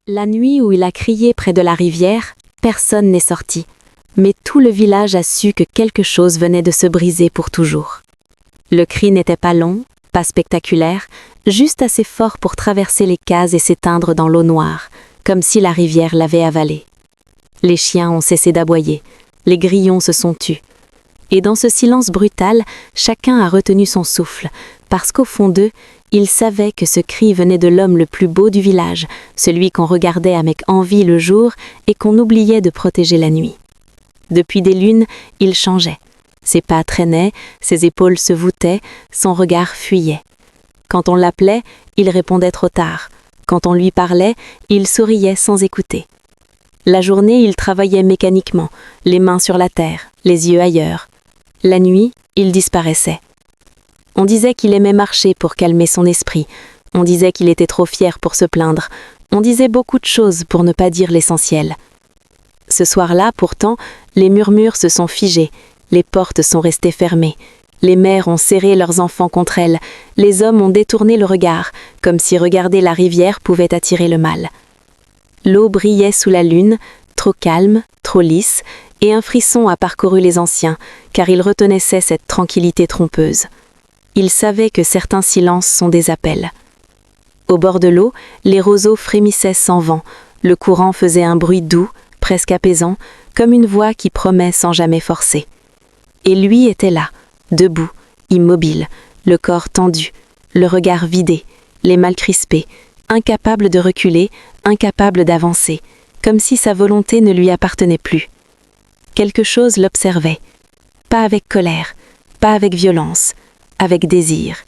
La nuit où il a crié près de la rivière, personne n'est sorti, mais tout le village a su que quelque chose venait de se briser pour toujours. Le cri n'était pas long, pas spectaculaire, juste assez fort pour traverser les cases et s'éteindre dans l'eau noire, comme si la rivière l'avait avalé. Les chiens ont cessé d'aboyer, les grillons se sont tus. Et dans ce silence brutal, chacun a retenu son souffle, parce qu'au fond d'eux, ils savaient que ce cri venait de l'homme le plus beau du village, celui qu'on regardait avec envie le jour et qu'on oubliait de protéger la nuit. Depuis des lunes, il changeait. Ses pas traînaient, ses épaules se voûtaient, son regard fuyait. Quand on l'appelait, il répondait trop tard. Quand on lui parlait, il souriait sans écouter. La journée, il travaillait mécaniquement, les mains sur la terre, les yeux ailleurs. La nuit, il disparaissait. On disait qu'il aimait marcher pour calmer son esprit. On disait qu'il était trop fier pour se plaindre. On disait beaucoup de choses pour ne pas dire l'essentiel. Ce soir-là, pourtant, les murmures se sont figés. Les portes sont restées fermées. Les mères ont serré leurs enfants contre elles. Les hommes ont détourné le regard, comme si regarder la rivière pouvait attirer le mal. L'eau brillait sous la lune, trop calme, trop lisse, et un frisson a parcouru les anciens, car ils reconnaissaient cette tranquillité trompeuse. Ils savaient que certains silences sont des appels. Au bord de l'eau, les roseaux frémissaient sans vent, le courant faisait un bruit doux, presque apaisant, comme une voix qui promet sans jamais forcer. Et lui était là, debout, immobile, le corps tendu, le regard vidé, les mains crispées, incapable de reculer, incapable d'avancer, comme si sa volonté ne lui appartenait plus. Quelque chose l'observait, pas avec colère, pas avec violence, avec désir.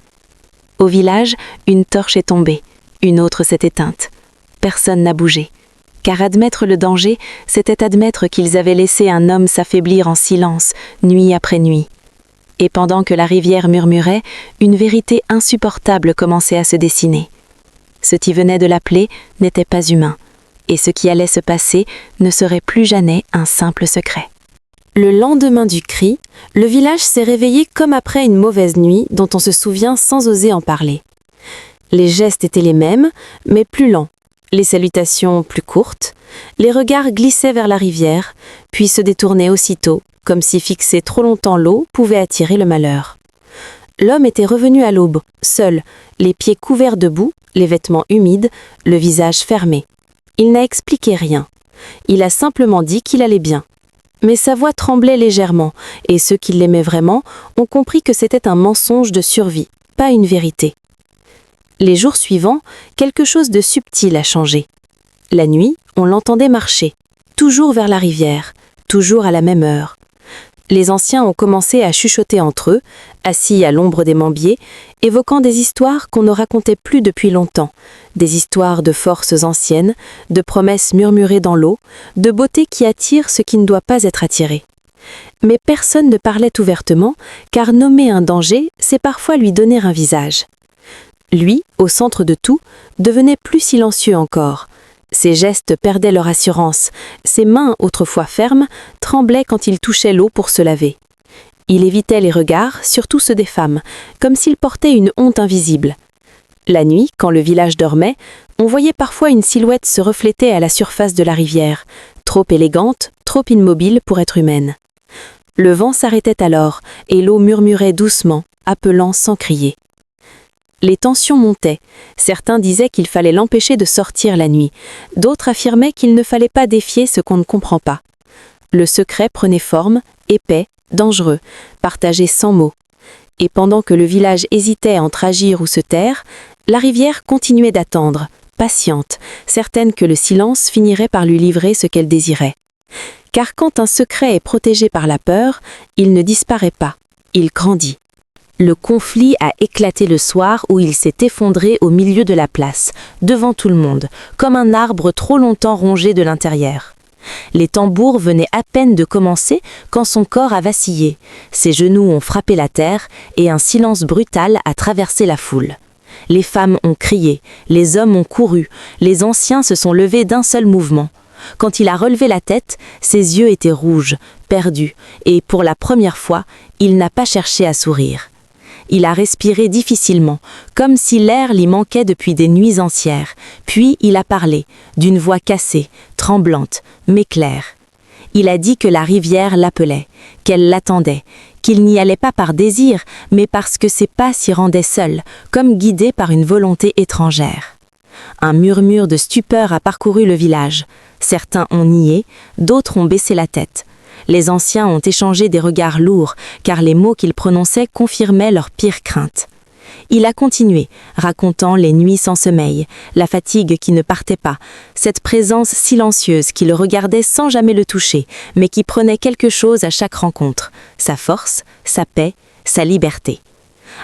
Au village, une torche est tombée, une autre s'est éteinte. Personne n'a bougé, car admettre le danger, c'était admettre qu'ils avaient laissé un homme s'affaiblir en silence, nuit après nuit. Et pendant que la rivière murmurait, une vérité insupportable commençait à se dessiner. Ce qui venait de l'appeler n'était pas humain, et ce qui allait se passer ne serait plus jamais un simple secret. Le lendemain du cri, le village s'est réveillé comme après une mauvaise nuit dont on se souvient sans oser en parler. Les gestes étaient les mêmes, mais plus lents, les salutations plus courtes, les regards glissaient vers la rivière, puis se détournaient aussitôt, comme si fixer trop longtemps l'eau pouvait attirer le malheur. L'homme était revenu à l'aube, seul, les pieds couverts de boue, les vêtements humides, le visage fermé. Il n'a expliqué rien. Il a simplement dit qu'il allait bien. Mais sa voix tremblait légèrement, et ceux qui l'aimaient vraiment ont compris que c'était un mensonge de survie, pas une vérité. Les jours suivants, quelque chose de subtil a changé. La nuit, on l'entendait marcher, toujours vers la rivière, toujours à la même heure. Les anciens ont commencé à chuchoter entre eux, assis à l'ombre des mambiers, évoquant des histoires qu'on ne racontait plus depuis longtemps, des histoires de forces anciennes, de promesses murmurées dans l'eau, de beauté qui attire ce qui ne doit pas être attiré. Mais personne ne parlait ouvertement, car nommer un danger, c'est parfois lui donner un visage. Lui, au centre de tout, devenait plus silencieux encore. Ses gestes perdaient leur assurance, ses mains, autrefois fermes, tremblaient quand il touchait l'eau pour se laver. Il évitait les regards, surtout ceux des femmes, comme s'il portait une honte invisible. La nuit, quand le village dormait, on voyait parfois une silhouette se refléter à la surface de la rivière, trop élégante, trop immobile pour être humaine. Le vent s'arrêtait alors, et l'eau murmurait doucement, appelant sans crier. Les tensions montaient. Certains disaient qu'il fallait l'empêcher de sortir la nuit. D'autres affirmaient qu'il ne fallait pas défier ce qu'on ne comprend pas. Le secret prenait forme, épais, dangereux, partagé sans mots. Et pendant que le village hésitait entre agir ou se taire, la rivière continuait d'attendre, patiente, certaine que le silence finirait par lui livrer ce qu'elle désirait. Car quand un secret est protégé par la peur, il ne disparaît pas, il grandit. Le conflit a éclaté le soir où il s'est effondré au milieu de la place, devant tout le monde, comme un arbre trop longtemps rongé de l'intérieur. Les tambours venaient à peine de commencer quand son corps a vacillé, ses genoux ont frappé la terre et un silence brutal a traversé la foule. Les femmes ont crié, les hommes ont couru, les anciens se sont levés d'un seul mouvement. Quand il a relevé la tête, ses yeux étaient rouges, perdus, et pour la première fois, il n'a pas cherché à sourire. Il a respiré difficilement, comme si l'air l'y manquait depuis des nuits entières. Puis il a parlé, d'une voix cassée, tremblante, mais claire. Il a dit que la rivière l'appelait, qu'elle l'attendait, qu'il n'y allait pas par désir, mais parce que ses pas s'y rendaient seuls, comme guidés par une volonté étrangère. Un murmure de stupeur a parcouru le village. Certains ont nié, d'autres ont baissé la tête. Les anciens ont échangé des regards lourds, car les mots qu'ils prononçaient confirmaient leurs pires craintes. Il a continué, racontant les nuits sans sommeil, la fatigue qui ne partait pas, cette présence silencieuse qui le regardait sans jamais le toucher, mais qui prenait quelque chose à chaque rencontre, sa force, sa paix, sa liberté.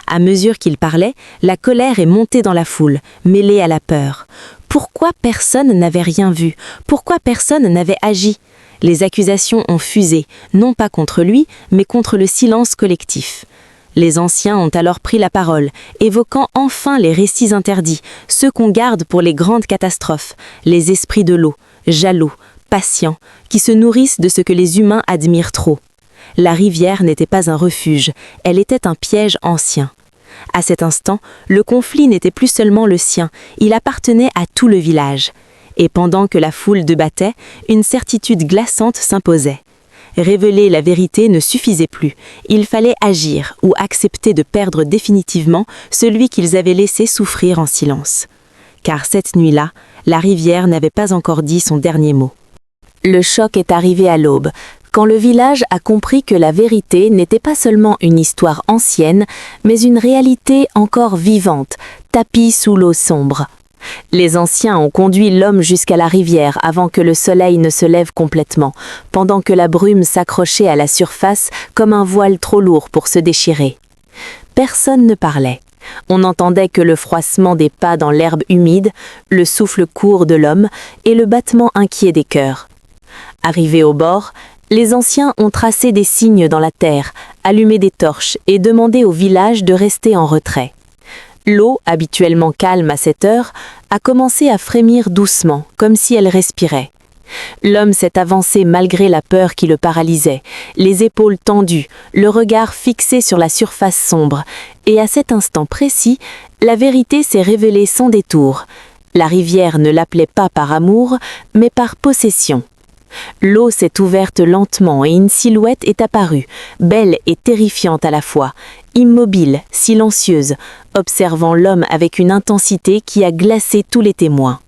À mesure qu'il parlait, la colère est montée dans la foule, mêlée à la peur. Pourquoi personne n'avait rien vu? Pourquoi personne n'avait agi? Les accusations ont fusé, non pas contre lui, mais contre le silence collectif. Les anciens ont alors pris la parole, évoquant enfin les récits interdits, ceux qu'on garde pour les grandes catastrophes, les esprits de l'eau, jaloux, patients, qui se nourrissent de ce que les humains admirent trop. La rivière n'était pas un refuge, elle était un piège ancien. À cet instant, le conflit n'était plus seulement le sien, il appartenait à tout le village. Et pendant que la foule débattait, une certitude glaçante s'imposait. Révéler la vérité ne suffisait plus, il fallait agir ou accepter de perdre définitivement celui qu'ils avaient laissé souffrir en silence. Car cette nuit-là, la rivière n'avait pas encore dit son dernier mot. Le choc est arrivé à l'aube, quand le village a compris que la vérité n'était pas seulement une histoire ancienne, mais une réalité encore vivante, tapie sous l'eau sombre. Les anciens ont conduit l'homme jusqu'à la rivière avant que le soleil ne se lève complètement, pendant que la brume s'accrochait à la surface comme un voile trop lourd pour se déchirer. Personne ne parlait. On n'entendait que le froissement des pas dans l'herbe humide, le souffle court de l'homme et le battement inquiet des cœurs. Arrivés au bord, les anciens ont tracé des signes dans la terre, allumé des torches et demandé au village de rester en retrait. L'eau, habituellement calme à cette heure, a commencé à frémir doucement, comme si elle respirait. L'homme s'est avancé malgré la peur qui le paralysait, les épaules tendues, le regard fixé sur la surface sombre, et à cet instant précis, la vérité s'est révélée sans détour. La rivière ne l'appelait pas par amour, mais par possession. L'eau s'est ouverte lentement et une silhouette est apparue, belle et terrifiante à la fois, immobile, silencieuse, observant l'homme avec une intensité qui a glacé tous les témoins.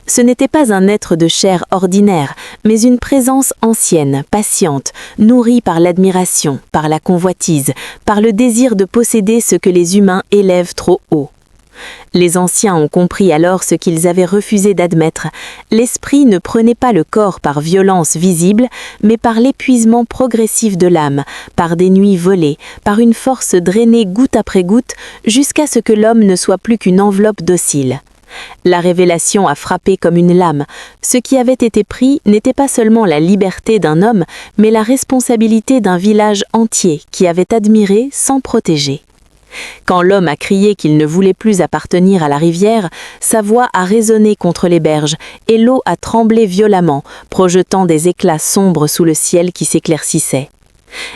Ce n'était pas un être de chair ordinaire, mais une présence ancienne, patiente, nourrie par l'admiration, par la convoitise, par le désir de posséder ce que les humains élèvent trop haut. Les anciens ont compris alors ce qu'ils avaient refusé d'admettre. L'esprit ne prenait pas le corps par violence visible, mais par l'épuisement progressif de l'âme, par des nuits volées, par une force drainée goutte après goutte, jusqu'à ce que l'homme ne soit plus qu'une enveloppe docile. La révélation a frappé comme une lame. Ce qui avait été pris n'était pas seulement la liberté d'un homme, mais la responsabilité d'un village entier qui avait admiré sans protéger. Quand l'homme a crié qu'il ne voulait plus appartenir à la rivière, sa voix a résonné contre les berges et l'eau a tremblé violemment, projetant des éclats sombres sous le ciel qui s'éclaircissait.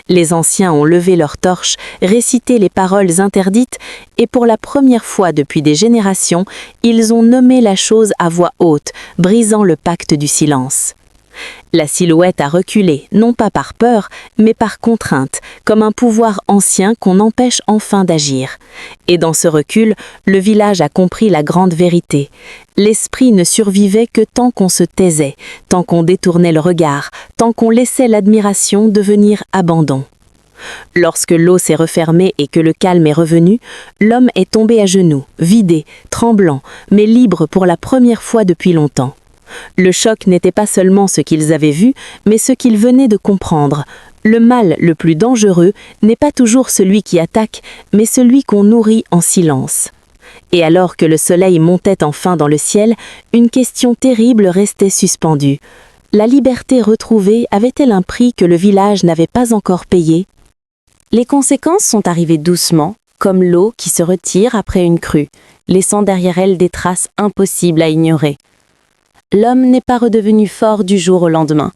Les anciens ont levé leurs torches, récité les paroles interdites et pour la première fois depuis des générations, ils ont nommé la chose à voix haute, brisant le pacte du silence. La silhouette a reculé, non pas par peur, mais par contrainte, comme un pouvoir ancien qu'on empêche enfin d'agir. Et dans ce recul, le village a compris la grande vérité. L'esprit ne survivait que tant qu'on se taisait, tant qu'on détournait le regard, tant qu'on laissait l'admiration devenir abandon. Lorsque l'eau s'est refermée et que le calme est revenu, l'homme est tombé à genoux, vidé, tremblant, mais libre pour la première fois depuis longtemps. Le choc n'était pas seulement ce qu'ils avaient vu, mais ce qu'ils venaient de comprendre. Le mal le plus dangereux n'est pas toujours celui qui attaque, mais celui qu'on nourrit en silence. Et alors que le soleil montait enfin dans le ciel, une question terrible restait suspendue. La liberté retrouvée avait-elle un prix que le village n'avait pas encore payé? Les conséquences sont arrivées doucement, comme l'eau qui se retire après une crue, laissant derrière elle des traces impossibles à ignorer. L'homme n'est pas redevenu fort du jour au lendemain.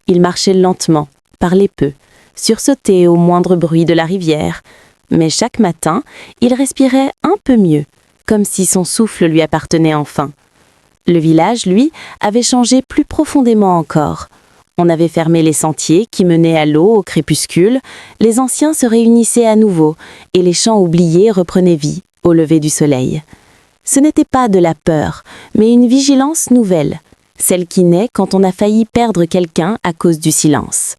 Il marchait lentement, parlait peu, sursautait au moindre bruit de la rivière, Mais chaque matin, il respirait un peu mieux, comme si son souffle lui appartenait enfin. Le village, lui, avait changé plus profondément encore. On avait fermé les sentiers qui menaient à l'eau au crépuscule, les anciens se réunissaient à nouveau, et les champs oubliés reprenaient vie au lever du soleil. Ce n'était pas de la peur, mais une vigilance nouvelle, celle qui naît quand on a failli perdre quelqu'un à cause du silence.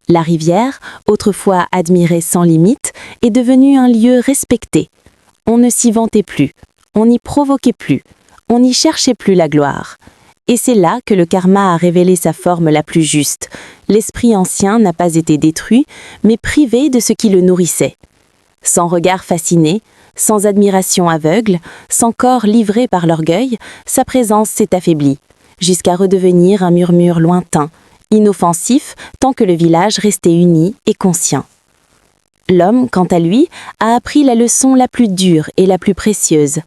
La rivière, autrefois admirée sans limite, est devenue un lieu respecté. On ne s'y vantait plus, on n'y provoquait plus, on n'y cherchait plus la gloire. Et c'est là que le karma a révélé sa forme la plus juste. L'esprit ancien n'a pas été détruit, mais privé de ce qui le nourrissait. Sans regard fasciné, sans admiration aveugle, sans corps livré par l'orgueil, sa présence s'est affaiblie, jusqu'à redevenir un murmure lointain, inoffensif tant que le village restait uni et conscient. L'homme, quant à lui, a appris la leçon la plus dure et la plus précieuse.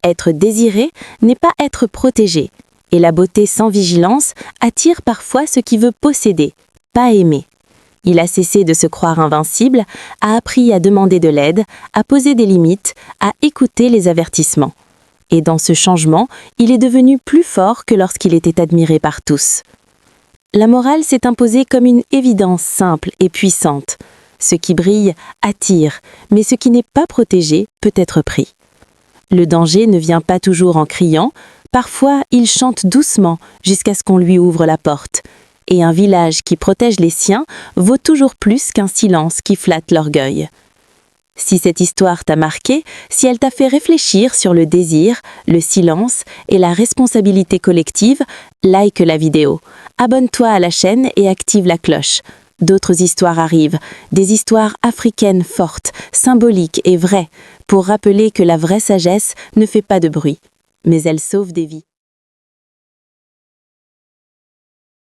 Être désiré n'est pas être protégé, et la beauté sans vigilance attire parfois ce qui veut posséder, pas aimer. Il a cessé de se croire invincible, a appris à demander de l'aide, à poser des limites, à écouter les avertissements. Et dans ce changement, il est devenu plus fort que lorsqu'il était admiré par tous. La morale s'est imposée comme une évidence simple et puissante. Ce qui brille attire, mais ce qui n'est pas protégé peut être pris. Le danger ne vient pas toujours en criant, parfois il chante doucement jusqu'à ce qu'on lui ouvre la porte. Et un village qui protège les siens vaut toujours plus qu'un silence qui flatte l'orgueil. Si cette histoire t'a marqué, si elle t'a fait réfléchir sur le désir, le silence et la responsabilité collective, like la vidéo. Abonne-toi à la chaîne et active la cloche. D'autres histoires arrivent, des histoires africaines fortes, symboliques et vraies, pour rappeler que la vraie sagesse ne fait pas de bruit, mais elle sauve des vies.